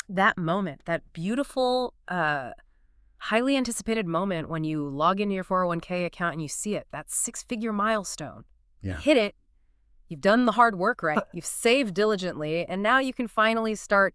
That moment, that beautiful, highly anticipated moment when you log into your 401k account and you see it, that six-figure milestone. You Yeah. hit it. You've done the hard work, right? You've saved diligently, and now you can finally start,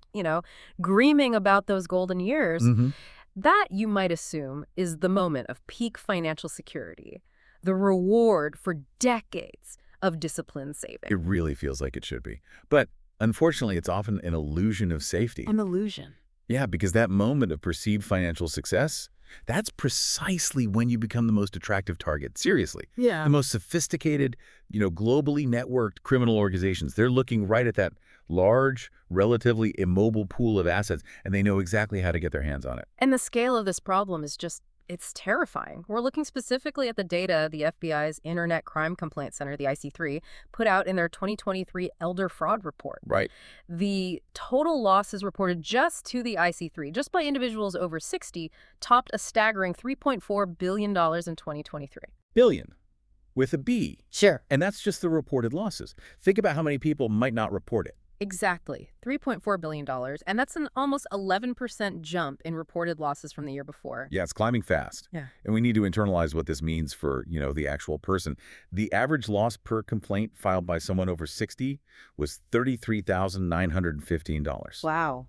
dreaming about those golden years. Mm-hmm. That, you might assume, is the moment of peak financial security, the reward for decades of disciplined saving. It really feels like it should be. But unfortunately, it's often an illusion of safety. An illusion. Yeah, because that moment of perceived financial success, that's precisely when you become the most attractive target. Seriously. Yeah. The most sophisticated, globally networked criminal organizations, they're looking right at that large, relatively immobile pool of assets, and they know exactly how to get their hands on it. And the scale of this problem is it's terrifying. We're looking specifically at the data the FBI's Internet Crime Complaint Center, the IC3, put out in their 2023 Elder Fraud Report. Right. The total losses reported just to the IC3, just by individuals over 60, topped a staggering $3.4 billion in 2023. Billion. With a B. Sure. And that's just the reported losses. Think about how many people might not report it. Exactly. $3.4 billion. And that's an almost 11% jump in reported losses from the year before. Yeah, it's climbing fast. Yeah. And we need to internalize what this means for, the actual person. The average loss per complaint filed by someone over 60 was $33,915. Wow.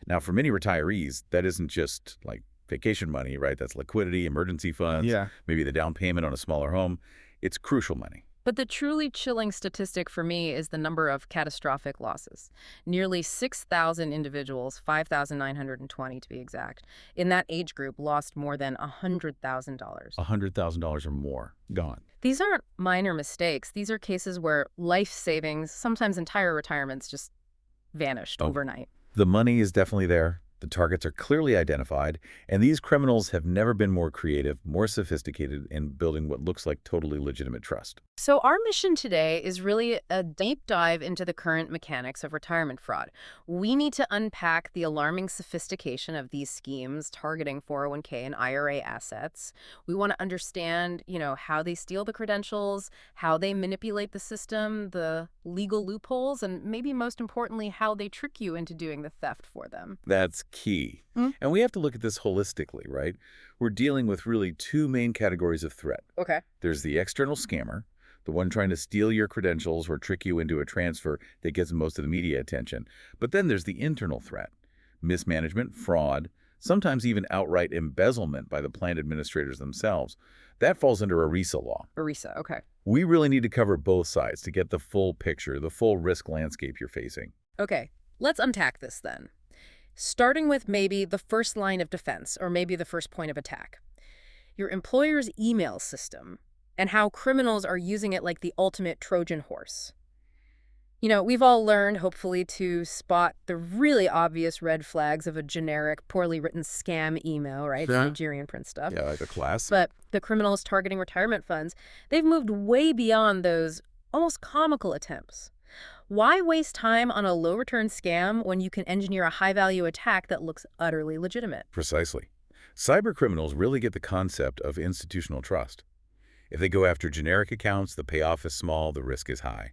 Now, for many retirees, that isn't just like vacation money, right? That's liquidity, emergency funds, maybe the down payment on a smaller home. It's crucial money. But the truly chilling statistic for me is the number of catastrophic losses. Nearly 6,000 individuals, 5,920 to be exact, in that age group lost more than $100,000. $100,000 or more gone. These aren't minor mistakes. These are cases where life savings, sometimes entire retirements, just vanished overnight. The money is definitely there. The targets are clearly identified, and these criminals have never been more creative, more sophisticated in building what looks like totally legitimate trust. So our mission today is really a deep dive into the current mechanics of retirement fraud. We need to unpack the alarming sophistication of these schemes targeting 401k and IRA assets. We want to understand, how they steal the credentials, how they manipulate the system, the legal loopholes, and maybe most importantly, how they trick you into doing the theft for them. That's key. And we have to look at this holistically, right? We're dealing with really two main categories of threat. Okay. There's the external scammer, the one trying to steal your credentials or trick you into a transfer that gets most of the media attention. But then there's the internal threat, mismanagement, fraud, sometimes even outright embezzlement by the plan administrators themselves. That falls under ERISA law. ERISA, okay. We really need to cover both sides to get the full picture, the full risk landscape you're facing. Okay, let's unpack this then. Starting with maybe the first line of defense, or maybe the first point of attack. Your employer's email system, and how criminals are using it like the ultimate Trojan horse. We've all learned, hopefully, to spot the really obvious red flags of a generic, poorly written scam email, right? Yeah. Nigerian print stuff. Yeah, like a class. But the criminals targeting retirement funds, they've moved way beyond those almost comical attempts. Why waste time on a low-return scam when you can engineer a high-value attack that looks utterly legitimate? Precisely. Cyber criminals really get the concept of institutional trust. If they go after generic accounts, the payoff is small, the risk is high.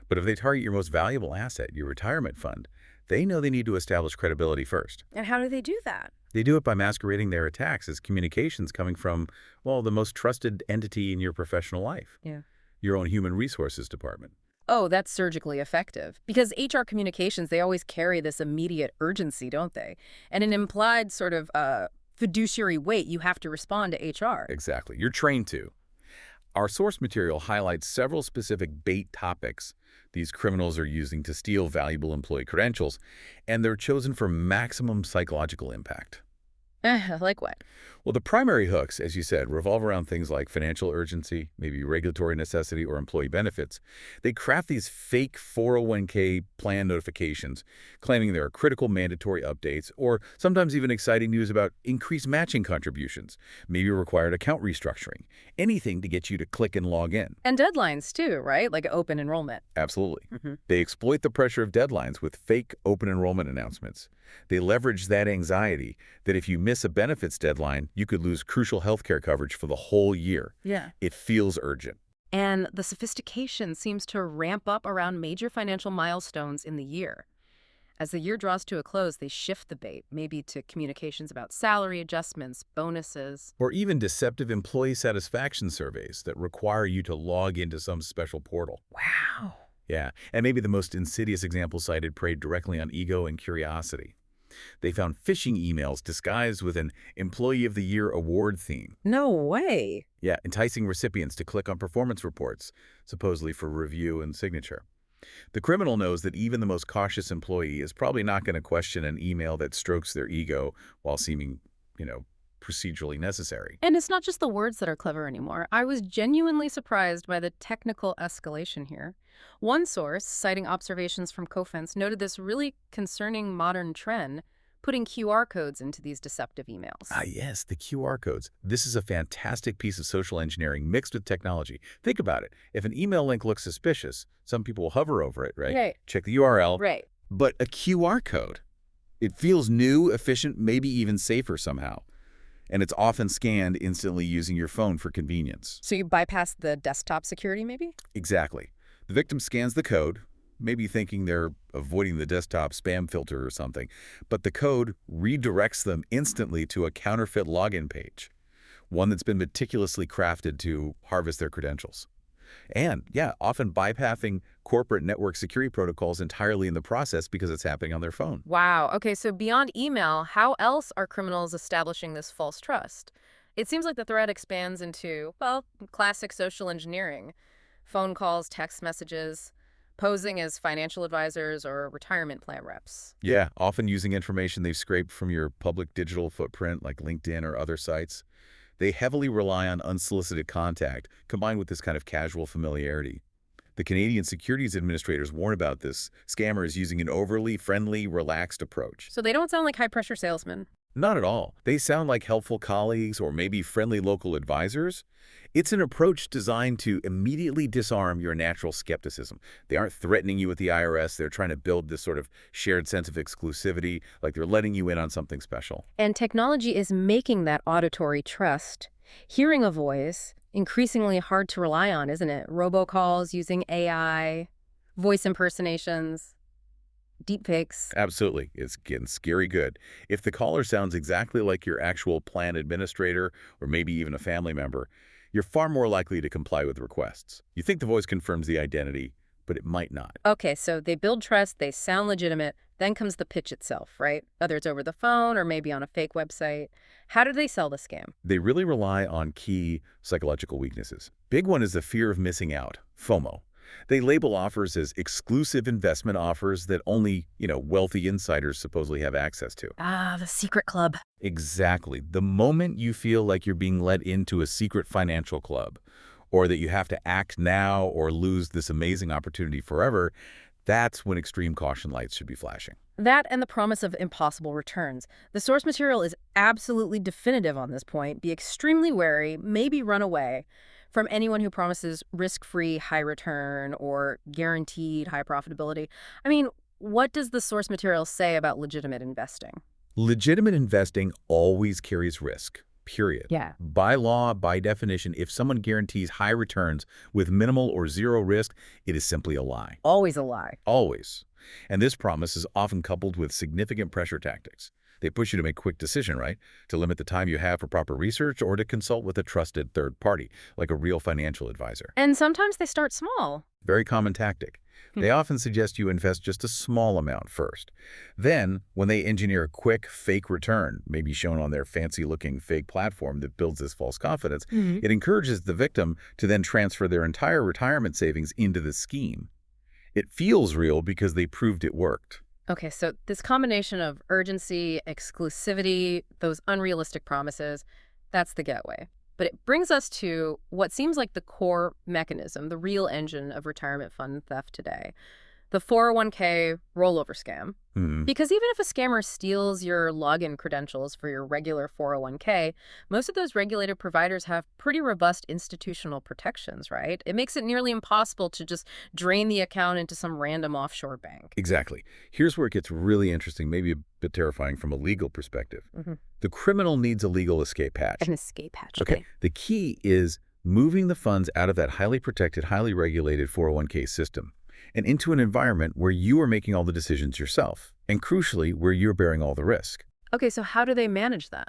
But if they target your most valuable asset, your retirement fund, they know they need to establish credibility first. And how do they do that? They do it by masquerading their attacks as communications coming from, the most trusted entity in your professional life. Yeah. Your own human resources department. Oh, that's surgically effective. Because HR communications, they always carry this immediate urgency, don't they? And an implied sort of fiduciary weight you have to respond to HR. Exactly. You're trained to. Our source material highlights several specific bait topics these criminals are using to steal valuable employee credentials, and they're chosen for maximum psychological impact. Like what? Well, the primary hooks, as you said, revolve around things like financial urgency, maybe regulatory necessity, or employee benefits. They craft these fake 401k plan notifications, claiming there are critical mandatory updates, or sometimes even exciting news about increased matching contributions, maybe required account restructuring, anything to get you to click and log in. And deadlines too, right? Like open enrollment. Absolutely. They exploit the pressure of deadlines with fake open enrollment announcements. They leverage that anxiety that if you miss a benefits deadline, you could lose crucial healthcare coverage for the whole year. Yeah. It feels urgent. And the sophistication seems to ramp up around major financial milestones in the year. As the year draws to a close, they shift the bait, maybe to communications about salary adjustments, bonuses. Or even deceptive employee satisfaction surveys that require you to log into some special portal. Wow. Yeah, and maybe the most insidious example cited preyed directly on ego and curiosity. They found phishing emails disguised with an Employee of the Year award theme. No way. Yeah, enticing recipients to click on performance reports, supposedly for review and signature. The criminal knows that even the most cautious employee is probably not going to question an email that strokes their ego while seeming, procedurally necessary. And it's not just the words that are clever anymore. I was genuinely surprised by the technical escalation here. One source, citing observations from Cofense, noted this really concerning modern trend, putting QR codes into these deceptive emails. Ah, yes, the QR codes. This is a fantastic piece of social engineering mixed with technology. Think about it. If an email link looks suspicious, some people will hover over it, right? Right. Check the URL. Right. But a QR code, it feels new, efficient, maybe even safer somehow. And it's often scanned instantly using your phone for convenience. So you bypass the desktop security, maybe? Exactly. The victim scans the code, maybe thinking they're avoiding the desktop spam filter or something, but the code redirects them instantly to a counterfeit login page, one that's been meticulously crafted to harvest their credentials. And, yeah, often bypassing corporate network security protocols entirely in the process because it's happening on their phone. Wow. Okay, so beyond email, how else are criminals establishing this false trust? It seems like the threat expands into, well, classic social engineering. Phone calls, text messages, posing as financial advisors or retirement plan reps. Yeah, often using information they've scraped from your public digital footprint like LinkedIn or other sites. They heavily rely on unsolicited contact, combined with this kind of casual familiarity. The Canadian Securities Administrators warn about this, scammers using an overly friendly, relaxed approach. So they don't sound like high-pressure salesmen. Not at all. They sound like helpful colleagues or maybe friendly local advisors. It's an approach designed to immediately disarm your natural skepticism. They aren't threatening you with the IRS. They're trying to build this sort of shared sense of exclusivity, like they're letting you in on something special. And technology is making that auditory trust. Hearing a voice, increasingly hard to rely on, isn't it? Robocalls using AI, voice impersonations, deepfakes. Absolutely. It's getting scary good. If the caller sounds exactly like your actual plan administrator or maybe even a family member, you're far more likely to comply with requests. You think the voice confirms the identity, but it might not. Okay, so they build trust, they sound legitimate, then comes the pitch itself, right? Whether it's over the phone or maybe on a fake website. How do they sell the scam? They really rely on key psychological weaknesses. Big one is the fear of missing out, FOMO. They label offers as exclusive investment offers that only, wealthy insiders supposedly have access to. Ah, the secret club. Exactly. The moment you feel like you're being let into a secret financial club, or that you have to act now or lose this amazing opportunity forever, that's when extreme caution lights should be flashing. That and the promise of impossible returns. The source material is absolutely definitive on this point. Be extremely wary, maybe run away from anyone who promises risk-free high return or guaranteed high profitability. I mean, what does the source material say about legitimate investing? Legitimate investing always carries risk, period. Yeah. By law, by definition, if someone guarantees high returns with minimal or zero risk, it is simply a lie. Always a lie. Always. And this promise is often coupled with significant pressure tactics. They push you to make a quick decision, right? To limit the time you have for proper research or to consult with a trusted third party, like a real financial advisor. And sometimes they start small. Very common tactic. They often suggest you invest just a small amount first. Then, when they engineer a quick, fake return, maybe shown on their fancy-looking fake platform that builds this false confidence, it encourages the victim to then transfer their entire retirement savings into the scheme. It feels real because they proved it worked. Okay, so this combination of urgency, exclusivity, those unrealistic promises, that's the getaway. But it brings us to what seems like the core mechanism, the real engine of retirement fund theft today, the 401k rollover scam. Because even if a scammer steals your login credentials for your regular 401k, most of those regulated providers have pretty robust institutional protections, right? It makes it nearly impossible to just drain the account into some random offshore bank. Exactly. Here's where it gets really interesting, maybe a bit terrifying from a legal perspective. The criminal needs a legal escape hatch. An escape hatch. Okay. The key is moving the funds out of that highly protected, highly regulated 401k system and into an environment where you are making all the decisions yourself. and crucially, where you're bearing all the risk. Okay, so how do they manage that?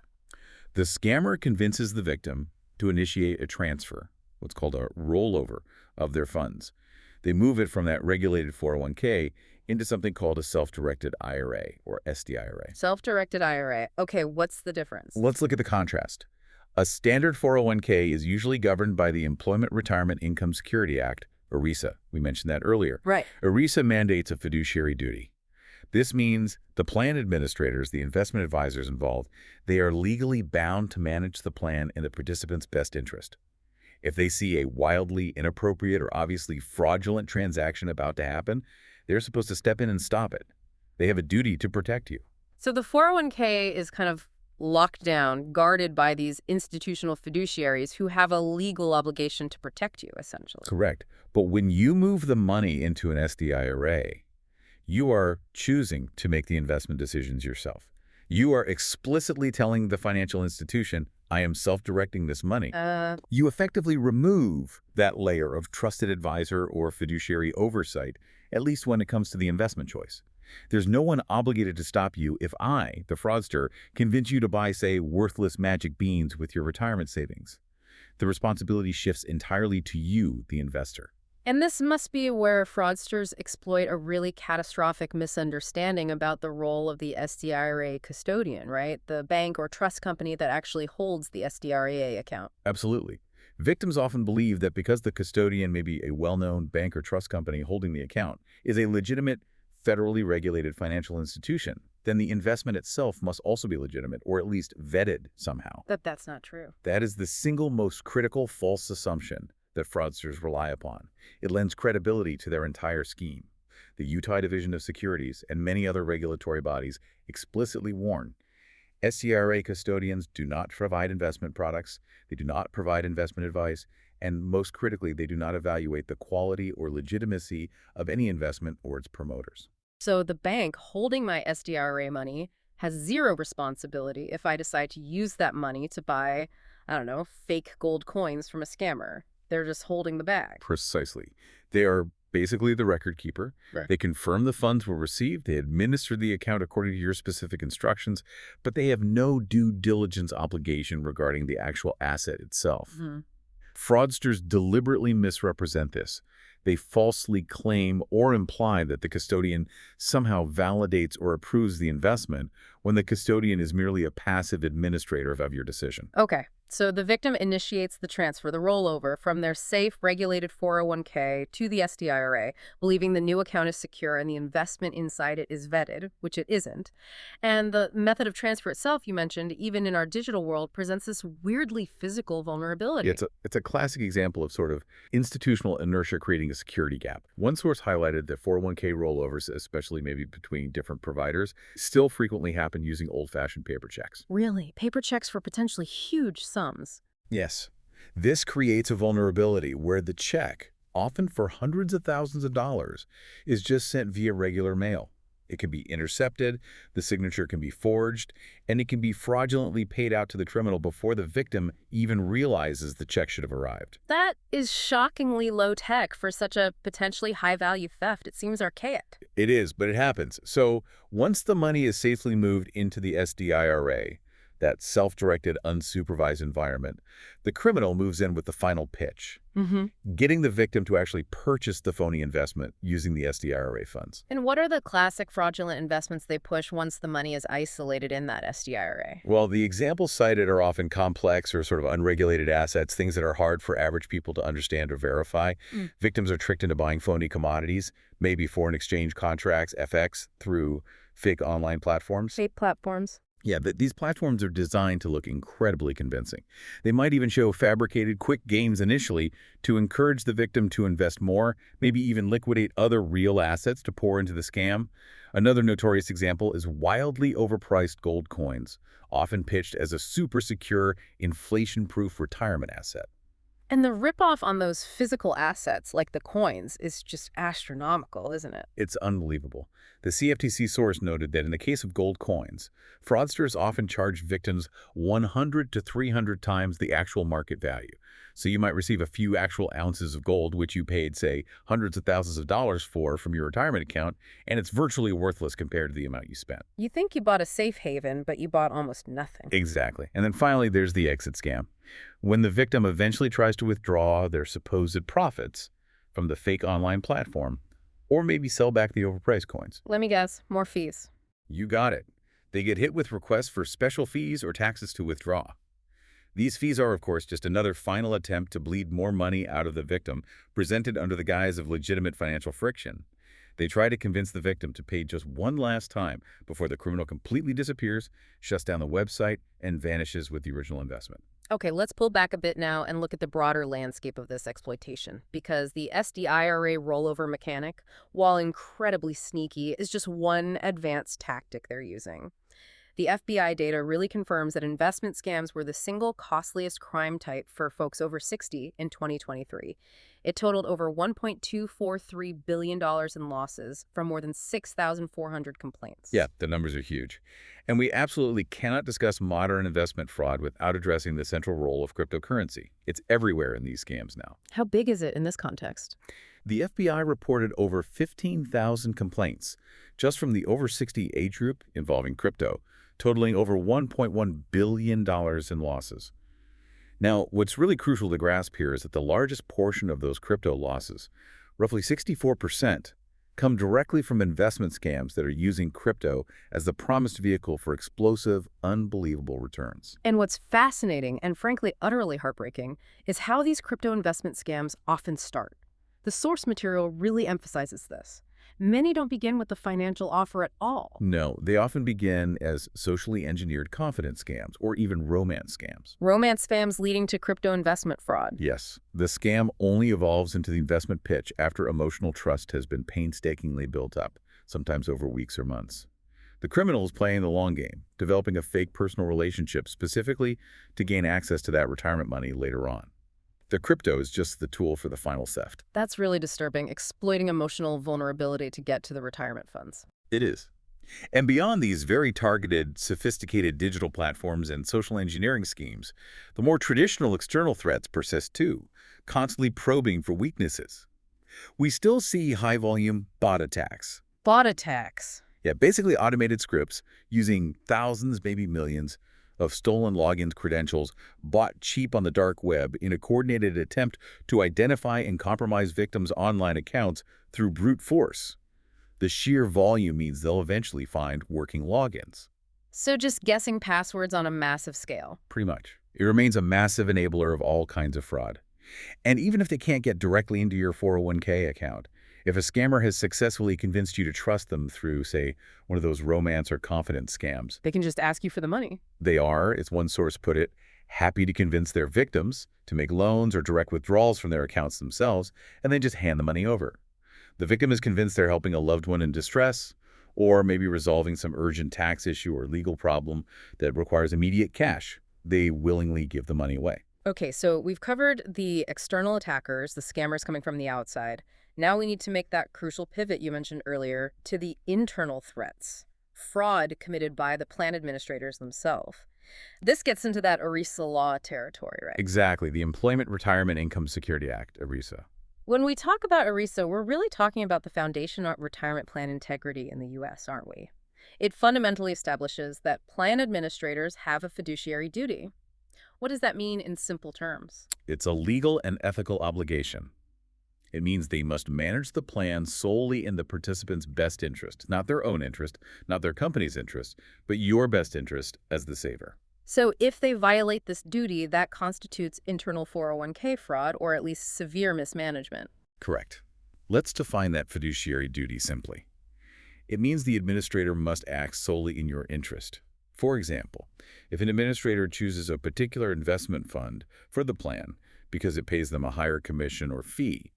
The scammer convinces the victim to initiate a transfer, what's called a rollover, of their funds. They move it from that regulated 401k into something called a self-directed IRA, or SDIRA. Self-directed IRA. Okay, what's the difference? Let's look at the contrast. A standard 401k is usually governed by the Employment Retirement Income Security Act, ERISA. We mentioned that earlier. Right. ERISA mandates a fiduciary duty. This means the plan administrators, the investment advisors involved, they are legally bound to manage the plan in the participant's best interest. If they see a wildly inappropriate or obviously fraudulent transaction about to happen, they're supposed to step in and stop it. They have a duty to protect you. So the 401k is kind of locked down, guarded by these institutional fiduciaries who have a legal obligation to protect you, essentially. Correct. But when you move the money into an SDIRA, you are choosing to make the investment decisions yourself. You are explicitly telling the financial institution, I am self-directing this money. You effectively remove that layer of trusted advisor or fiduciary oversight, at least when it comes to the investment choice. There's no one obligated to stop you if I, the fraudster, convince you to buy, say, worthless magic beans with your retirement savings. The responsibility shifts entirely to you, the investor. And this must be where fraudsters exploit a really catastrophic misunderstanding about the role of the SDIRA custodian, right? The bank or trust company that actually holds the SDIRA account. Absolutely. Victims often believe that because the custodian may be a well-known bank or trust company holding the account is a legitimate, federally regulated financial institution, then the investment itself must also be legitimate or at least vetted somehow. That's not true. That is the single most critical false assumption that fraudsters rely upon. It lends credibility to their entire scheme. The Utah Division of Securities and many other regulatory bodies explicitly warn SDIRA custodians do not provide investment products, they do not provide investment advice, and most critically, they do not evaluate the quality or legitimacy of any investment or its promoters. So the bank holding my SDIRA money has zero responsibility if I decide to use that money to buy, I don't know, fake gold coins from a scammer. They're just holding the bag. Precisely. They are basically the record keeper. Right. They confirm the funds were received, they administer the account according to your specific instructions, but they have no due diligence obligation regarding the actual asset itself. Mm-hmm. Fraudsters deliberately misrepresent this. They falsely claim or imply that the custodian somehow validates or approves the investment when the custodian is merely a passive administrator of your decision. Okay. So the victim initiates the transfer, the rollover, from their safe, regulated 401k to the SDIRA, believing the new account is secure and the investment inside it is vetted, which it isn't. And the method of transfer itself, you mentioned, even in our digital world, presents this weirdly physical vulnerability. It's a classic example of sort of institutional inertia creating a security gap. One source highlighted that 401k rollovers, especially maybe between different providers, still frequently happen using old-fashioned paper checks. Really? Paper checks for potentially huge sums. Yes. This creates a vulnerability where the check, often for hundreds of thousands of dollars, is just sent via regular mail. It can be intercepted, the signature can be forged, and it can be fraudulently paid out to the criminal before the victim even realizes the check should have arrived. That is shockingly low tech for such a potentially high-value theft. It seems archaic. It is, but it happens. So once the money is safely moved into the SDIRA, that self-directed, unsupervised environment, the criminal moves in with the final pitch, getting the victim to actually purchase the phony investment using the SDIRA funds. And what are the classic fraudulent investments they push once the money is isolated in that SDIRA? Well, the examples cited are often complex or sort of unregulated assets, things that are hard for average people to understand or verify. Victims are tricked into buying phony commodities, maybe foreign exchange contracts, FX, through fake online platforms. Fake platforms. Yeah, these platforms are designed to look incredibly convincing. They might even show fabricated quick gains initially to encourage the victim to invest more, maybe even liquidate other real assets to pour into the scam. Another notorious example is wildly overpriced gold coins, often pitched as a super secure, inflation-proof retirement asset. And the ripoff on those physical assets, like the coins, is just astronomical, isn't it? It's unbelievable. The CFTC source noted that in the case of gold coins, fraudsters often charge victims 100 to 300 times the actual market value. So you might receive a few actual ounces of gold, which you paid, say, hundreds of thousands of dollars for from your retirement account, and it's virtually worthless compared to the amount you spent. You think you bought a safe haven, but you bought almost nothing. Exactly. And then finally, there's the exit scam. When the victim eventually tries to withdraw their supposed profits from the fake online platform, or maybe sell back the overpriced coins. Let me guess, more fees. You got it. They get hit with requests for special fees or taxes to withdraw. These fees are, of course, just another final attempt to bleed more money out of the victim, presented under the guise of legitimate financial friction. They try to convince the victim to pay just one last time before the criminal completely disappears, shuts down the website, and vanishes with the original investment. Okay, let's pull back a bit now and look at the broader landscape of this exploitation, because the SDIRA rollover mechanic, while incredibly sneaky, is just one advanced tactic they're using. The FBI data really confirms that investment scams were the single costliest crime type for folks over 60 in 2023. It totaled over $1.243 billion in losses from more than 6,400 complaints. Yeah, the numbers are huge. And we absolutely cannot discuss modern investment fraud without addressing the central role of cryptocurrency. It's everywhere in these scams now. How big is it in this context? The FBI reported over 15,000 complaints just from the over 60 age group involving crypto, totaling over $1.1 billion in losses. Now, what's really crucial to grasp here is that the largest portion of those crypto losses, roughly 64%, come directly from investment scams that are using crypto as the promised vehicle for explosive, unbelievable returns. And what's fascinating and frankly utterly heartbreaking is how these crypto investment scams often start. The source material really emphasizes this. Many don't begin with the financial offer at all. No, they often begin as socially engineered confidence scams or even romance scams. Romance scams leading to crypto investment fraud. Yes, the scam only evolves into the investment pitch after emotional trust has been painstakingly built up, sometimes over weeks or months. The criminal is playing the long game, developing a fake personal relationship specifically to gain access to that retirement money later on. The crypto is just the tool for the final theft. That's really disturbing, exploiting emotional vulnerability to get to the retirement funds. It is. And beyond these very targeted, sophisticated digital platforms and social engineering schemes, the more traditional external threats persist too, constantly probing for weaknesses. We still see high-volume bot attacks. Bot attacks. Yeah, basically automated scripts using thousands, maybe millions, of stolen login credentials bought cheap on the dark web in a coordinated attempt to identify and compromise victims' online accounts through brute force. The sheer volume means they'll eventually find working logins. So just guessing passwords on a massive scale. Pretty much. It remains a massive enabler of all kinds of fraud. And even if they can't get directly into your 401k account, if a scammer has successfully convinced you to trust them through, say, one of those romance or confidence scams, They can just ask you for the money. they are, as one source put it, happy to convince their victims to make loans or direct withdrawals from their accounts themselves and then just hand the money over. The victim is convinced they're helping a loved one in distress or maybe resolving some urgent tax issue or legal problem that requires immediate cash. They willingly give the money away. Okay, so we've covered the external attackers, the scammers coming from the outside. Now we need to make that crucial pivot you mentioned earlier to the internal threats, fraud committed by the plan administrators themselves. This gets into that ERISA law territory, right? Exactly, the Employment Retirement Income Security Act, ERISA. When we talk about ERISA, we're really talking about the foundation of retirement plan integrity in the U.S., aren't we? It fundamentally establishes that plan administrators have a fiduciary duty. What does that mean in simple terms? It's a legal and ethical obligation. It means they must manage the plan solely in the participant's best interest, not their own interest, not their company's interest, but your best interest as the saver. So if they violate this duty, that constitutes internal 401k fraud or at least severe mismanagement. Correct. Let's define that fiduciary duty simply. It means the administrator must act solely in your interest. For example, if an administrator chooses a particular investment fund for the plan because it pays them a higher commission or fee,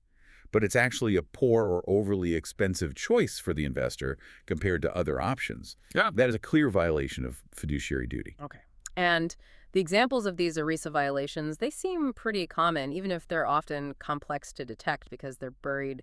but it's actually a poor or overly expensive choice for the investor compared to other options, that is a clear violation of fiduciary duty. Okay. And the examples of these ERISA violations, they seem pretty common, even if they're often complex to detect because they're buried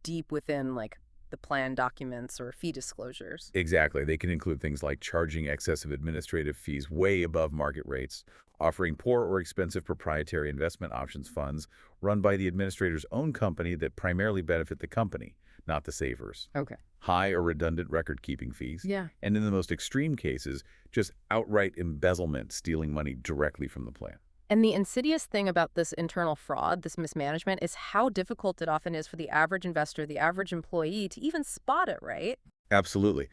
deep within, like, the plan documents or fee disclosures. Exactly. They can include things like charging excessive administrative fees way above market rates, offering poor or expensive proprietary investment options funds run by the administrator's own company that primarily benefit the company, not the savers, Okay. high or redundant record-keeping fees, Yeah. and in the most extreme cases, just outright embezzlement, stealing money directly from the plan. And the insidious thing about this internal fraud, this mismanagement, is how difficult it often is for the average investor, the average employee to even spot it, right? Absolutely.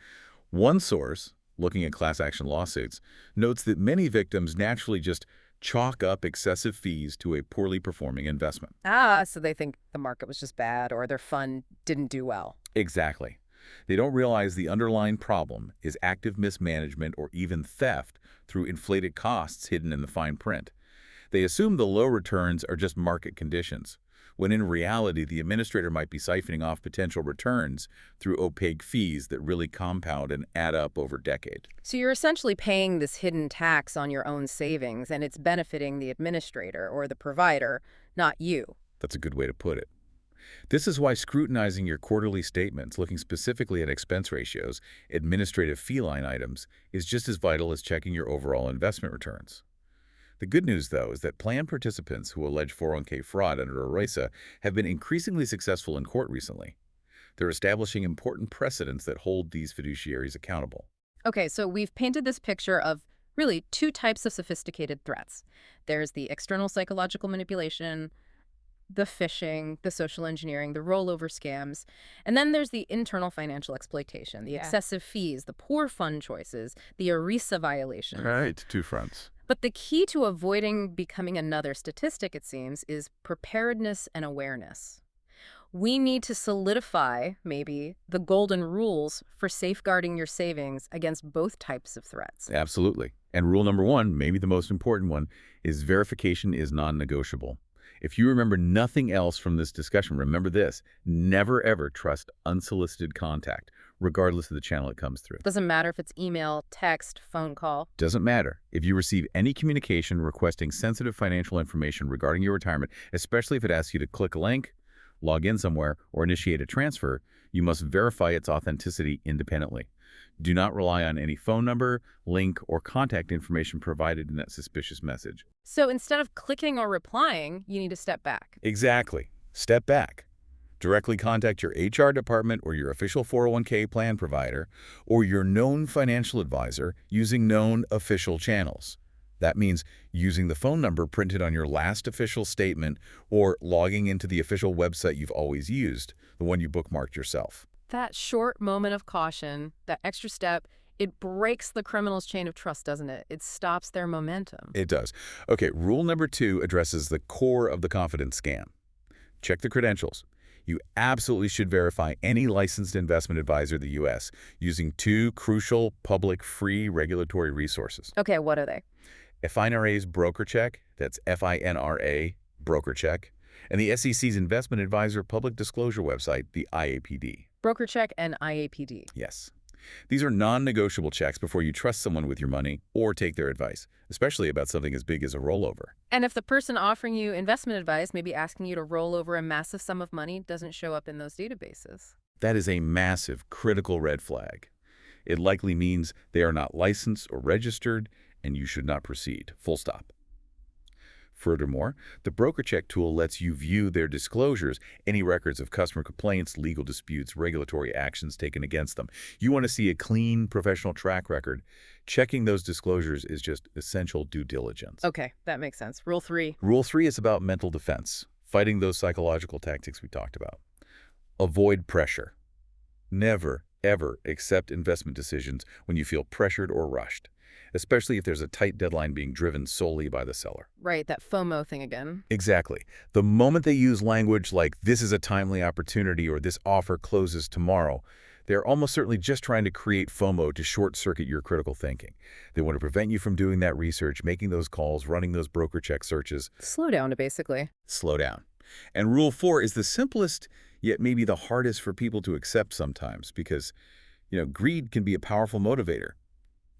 One source, looking at class action lawsuits, notes that many victims naturally just chalk up excessive fees to a poorly performing investment. Ah, so they think the market was just bad or their fund didn't do well. Exactly. They don't realize the underlying problem is active mismanagement or even theft through inflated costs hidden in the fine print. They assume the low returns are just market conditions, when in reality the administrator might be siphoning off potential returns through opaque fees that really compound and add up over decades. So you're essentially paying this hidden tax on your own savings, and it's benefiting the administrator or the provider, not you. That's a good way to put it. This is why scrutinizing your quarterly statements, looking specifically at expense ratios, administrative fee line items, is just as vital as checking your overall investment returns. The good news, though, is that plan participants who allege 401k fraud under ERISA have been increasingly successful in court recently. They're establishing important precedents that hold these fiduciaries accountable. Okay, so we've painted this picture of really two types of sophisticated threats. There's the external psychological manipulation, the phishing, the social engineering, the rollover scams. And then there's the internal financial exploitation, the excessive fees, the poor fund choices, the ERISA violations. Right, two fronts. But the key to avoiding becoming another statistic, it seems, is preparedness and awareness. We need to solidify, maybe, the golden rules for safeguarding your savings against both types of threats. Absolutely. And rule number one, maybe the most important one, is verification is non-negotiable. If you remember nothing else from this discussion, remember this: never ever trust unsolicited contact, regardless of the channel it comes through. Doesn't matter if it's email, text, phone call. Doesn't matter. If you receive any communication requesting sensitive financial information regarding your retirement, especially if it asks you to click a link, log in somewhere, or initiate a transfer, you must verify its authenticity independently. Do not rely on any phone number, link, or contact information provided in that suspicious message. So instead of clicking or replying, you need to step back. Exactly. Step back. Directly contact your HR department or your official 401k plan provider or your known financial advisor using known official channels. That means using the phone number printed on your last official statement or logging into the official website you've always used, the one you bookmarked yourself. That short moment of caution, that extra step, it breaks the criminal's chain of trust, doesn't it? It stops their momentum. It does. Okay, rule number 2 addresses the core of the confidence scam. Check the credentials. You absolutely should verify any licensed investment advisor in the U.S. using two crucial public free regulatory resources. Okay, what are they? FINRA's BrokerCheck, that's FINRA BrokerCheck, and the SEC's Investment Advisor Public Disclosure website, the IAPD. BrokerCheck and IAPD. Yes. These are non-negotiable checks before you trust someone with your money or take their advice, especially about something as big as a rollover. And if the person offering you investment advice, maybe asking you to roll over a massive sum of money, doesn't show up in those databases. That is a massive, critical red flag. It likely means they are not licensed or registered, and you should not proceed. Full stop. Furthermore, the BrokerCheck tool lets you view their disclosures, any records of customer complaints, legal disputes, regulatory actions taken against them. You want to see a clean, professional track record. Checking those disclosures is just essential due diligence. Okay, that makes sense. Rule 3. Rule 3 is about mental defense, fighting those psychological tactics we talked about. Avoid pressure. Never, ever accept investment decisions when you feel pressured or rushed, especially if there's a tight deadline being driven solely by the seller. Right, that FOMO thing again. Exactly. The moment they use language like this is a timely opportunity or this offer closes tomorrow, they're almost certainly just trying to create FOMO to short-circuit your critical thinking. They want to prevent you from doing that research, making those calls, running those broker check searches. Slow down, basically. Slow down. And rule 4 is the simplest, yet maybe the hardest for people to accept sometimes because, greed can be a powerful motivator.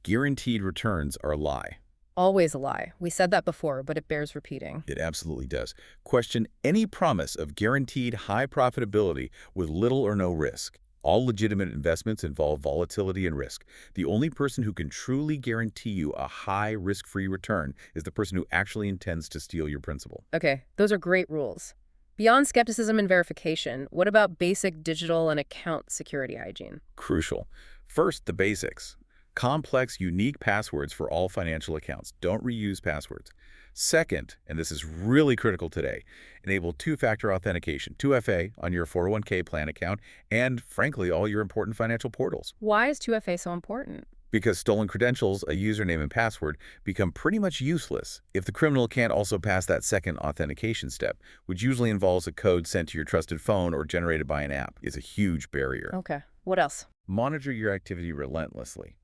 Guaranteed returns are a lie. Always a lie. We said that before, but it bears repeating. It absolutely does. Question any promise of guaranteed high profitability with little or no risk. All legitimate investments involve volatility and risk. The only person who can truly guarantee you a high risk-free return is the person who actually intends to steal your principal. Okay, those are great rules. Beyond skepticism and verification, what about basic digital and account security hygiene? Crucial. First, the basics. Complex, unique passwords for all financial accounts. Don't reuse passwords. Second, and this is really critical today, enable two-factor authentication, 2FA, on your 401k plan account and, frankly, all your important financial portals. Why is 2FA so important? Because stolen credentials, a username and password, become pretty much useless if the criminal can't also pass that second authentication step, which usually involves a code sent to your trusted phone or generated by an app. Is a huge barrier. Okay, what else? Monitor your activity relentlessly.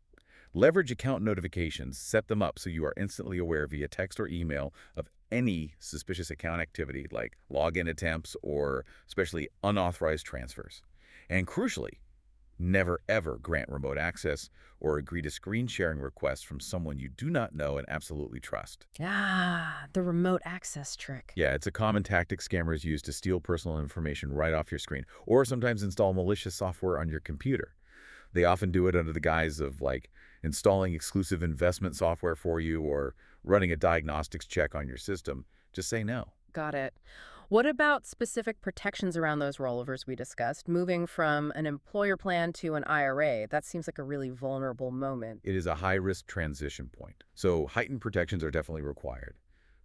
Leverage account notifications, set them up so you are instantly aware via text or email of any suspicious account activity like login attempts or especially unauthorized transfers. And crucially, never ever grant remote access or agree to screen sharing requests from someone you do not know and absolutely trust. Ah, the remote access trick. Yeah, it's a common tactic scammers use to steal personal information right off your screen or sometimes install malicious software on your computer. They often do it under the guise of like installing exclusive investment software for you or running a diagnostics check on your system. Just say no. Got it. What about specific protections around those rollovers we discussed? Moving from an employer plan to an IRA, that seems like a really vulnerable moment. It is a high-risk transition point, so heightened protections are definitely required.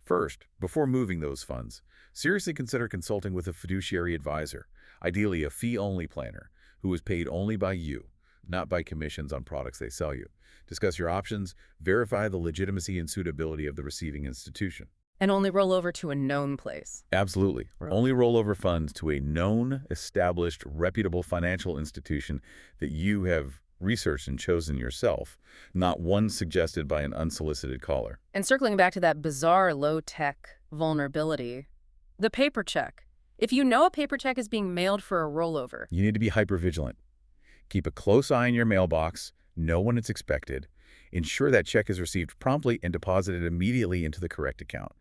First, before moving those funds, seriously consider consulting with a fiduciary advisor, ideally a fee-only planner, who is paid only by you, not by commissions on products they sell you. Discuss your options, verify the legitimacy and suitability of the receiving institution. And only roll over to a known place. Absolutely. Right. Only roll over funds to a known, established, reputable financial institution that you have researched and chosen yourself, not one suggested by an unsolicited caller. And circling back to that bizarre low-tech vulnerability, the paper check. If you know a paper check is being mailed for a rollover, You need to be hypervigilant. Keep a close eye on your mailbox, know when it's expected, ensure that check is received promptly and deposited immediately into the correct account.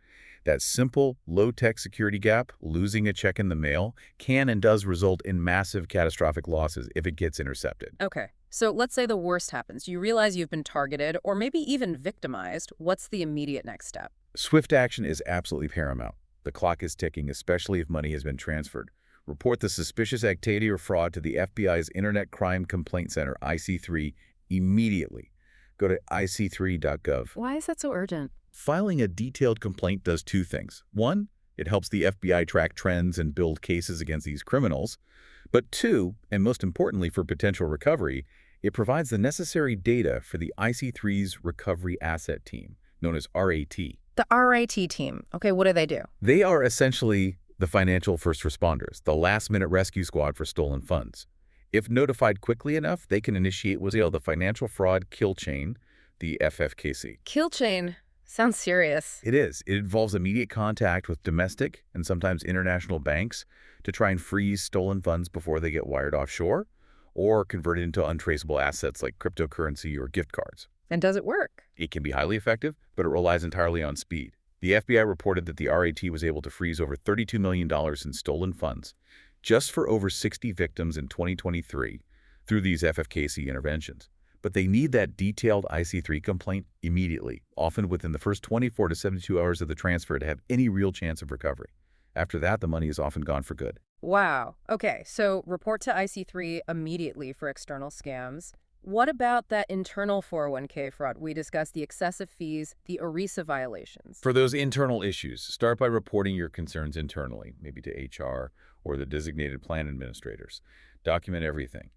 That simple, low-tech security gap, losing a check in the mail, can and does result in massive catastrophic losses if it gets intercepted. okay, so let's say the worst happens. You realize you've been targeted or maybe even victimized. What's the immediate next step? Swift action is absolutely paramount. The clock is ticking, especially if money has been transferred. Report the suspicious activity or fraud to the FBI's Internet Crime Complaint Center, IC3, immediately. Go to ic3.gov. Why is that so urgent? Filing a detailed complaint does two things. One, it helps the FBI track trends and build cases against these criminals. But two, and most importantly for potential recovery, it provides the necessary data for the IC3's Recovery Asset Team, known as RAT. The RAT team. Okay, what do they do? They are essentially the financial first responders, the last-minute rescue squad for stolen funds. If notified quickly enough, they can initiate what's called the Financial Fraud Kill Chain, the FFKC. Kill chain. Sounds serious. It is. It involves immediate contact with domestic and sometimes international banks to try and freeze stolen funds before they get wired offshore or converted into untraceable assets like cryptocurrency or gift cards. And does it work? It can be highly effective, but it relies entirely on speed. The FBI reported that the RAT was able to freeze over $32 million in stolen funds just for over 60 victims in 2023 through these FFKC interventions. But they need that detailed IC3 complaint immediately, often within the first 24 to 72 hours of the transfer to have any real chance of recovery. After that, the money is often gone for good. Wow. Okay, so report to IC3 immediately for external scams. What about that internal 401k fraud? We discussed the excessive fees, the ERISA violations. For those internal issues, start by reporting your concerns internally, maybe to HR or the designated plan administrators. Document everything.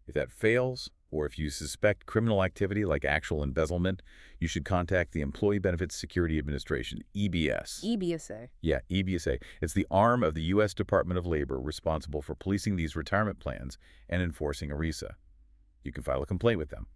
If that fails, or if you suspect criminal activity like actual embezzlement, you should contact the Employee Benefits Security Administration, EBS. EBSA. Yeah, EBSA. It's the arm of the U.S. Department of Labor responsible for policing these retirement plans and enforcing ERISA. You can file a complaint with them.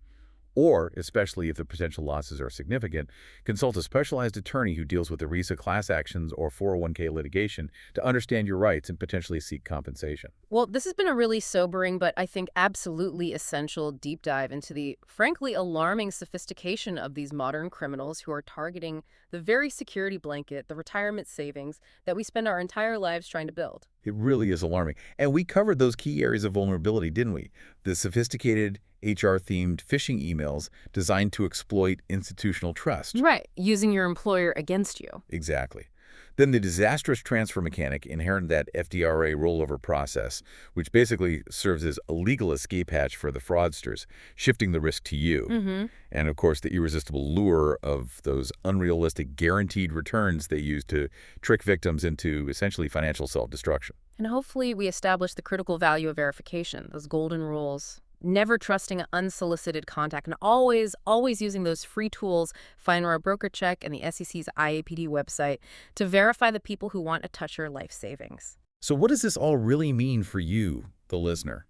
Or, especially if the potential losses are significant, consult a specialized attorney who deals with ERISA class actions or 401k litigation to understand your rights and potentially seek compensation. Well, this has been a really sobering, but I think absolutely essential deep dive into the frankly alarming sophistication of these modern criminals who are targeting the very security blanket, the retirement savings that we spend our entire lives trying to build. It really is alarming. And we covered those key areas of vulnerability, didn't we? The sophisticated HR-themed phishing emails designed to exploit institutional trust. Right, using your employer against you. Exactly. Then the disastrous transfer mechanic inherent in that FDRA rollover process, which basically serves as a legal escape hatch for the fraudsters, shifting the risk to you. Mm-hmm. And of course, the irresistible lure of those unrealistic guaranteed returns they use to trick victims into essentially financial self-destruction. And hopefully we establish the critical value of verification, those golden rules. Never trusting unsolicited contact and always using those free tools, FINRA BrokerCheck and the SEC's IAPD website to verify the people who want to touch your life savings. So what does this all really mean for you, the listener?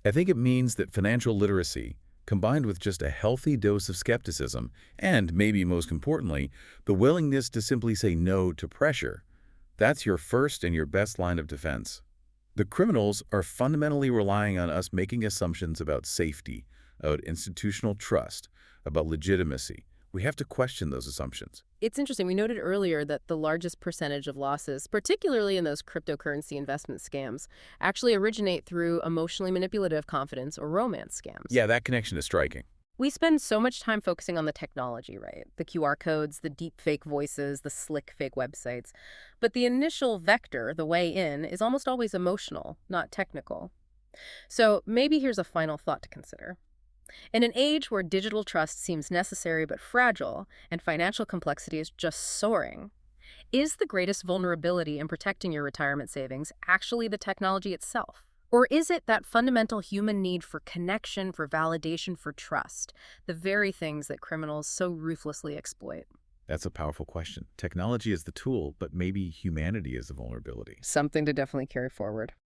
I think it means that financial literacy, combined with just a healthy dose of skepticism, and maybe most importantly, the willingness to simply say no to pressure, that's your first and your best line of defense. The criminals are fundamentally relying on us making assumptions about safety, about institutional trust, about legitimacy. We have to question those assumptions. It's interesting. We noted earlier that the largest percentage of losses, particularly in those cryptocurrency investment scams, actually originate through emotionally manipulative confidence or romance scams. Yeah, that connection is striking. We spend so much time focusing on the technology, right? The QR codes, the deep fake voices, the slick fake websites. But the initial vector, the way in, is almost always emotional, not technical. So maybe here's a final thought to consider. In an age where digital trust seems necessary but fragile and financial complexity is just soaring, is the greatest vulnerability in protecting your retirement savings actually the technology itself? Or is it that fundamental human need for connection, for validation, for trust, the very things that criminals so ruthlessly exploit? That's a powerful question. Technology is the tool, but maybe humanity is the vulnerability. Something to definitely carry forward.